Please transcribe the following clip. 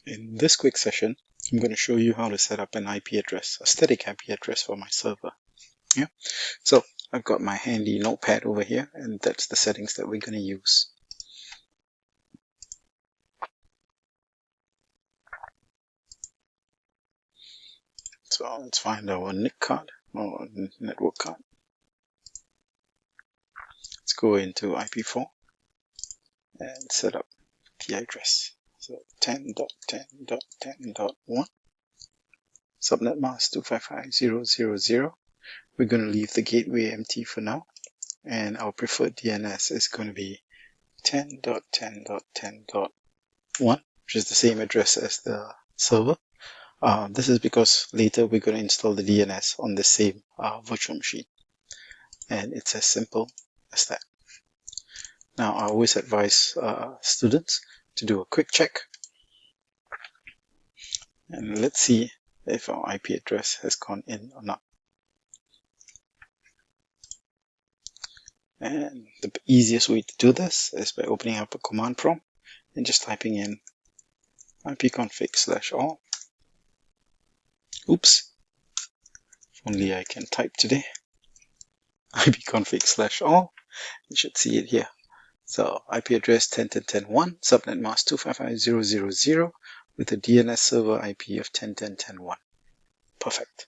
In this quick session, I'm going to show you how to set up an IP address, a static IP address for my server. Yeah. So I've got my handy notepad over here, and that's the settings that we're going to use. So let's find our NIC card or network card. Let's go into IP4 and set up the address. So 10.10.10.1 subnet mask 255.0.0.0. We're going to leave the gateway empty for now, and our preferred DNS is going to be 10.10.10.1, which is the same address as the server. This is because later we're going to install the DNS on the same virtual machine, and it's as simple as that. Now, I always advise students to do a quick check, and let's see if our IP address has gone in or not. And the easiest way to do this is by opening up a command prompt and just typing in ipconfig/all. Oops, if only I can type today. ipconfig/all. You should see it here. So IP address 10.10.10.1, subnet mask 255.0.0.0 with a DNS server IP of 10.10.10.1. Perfect.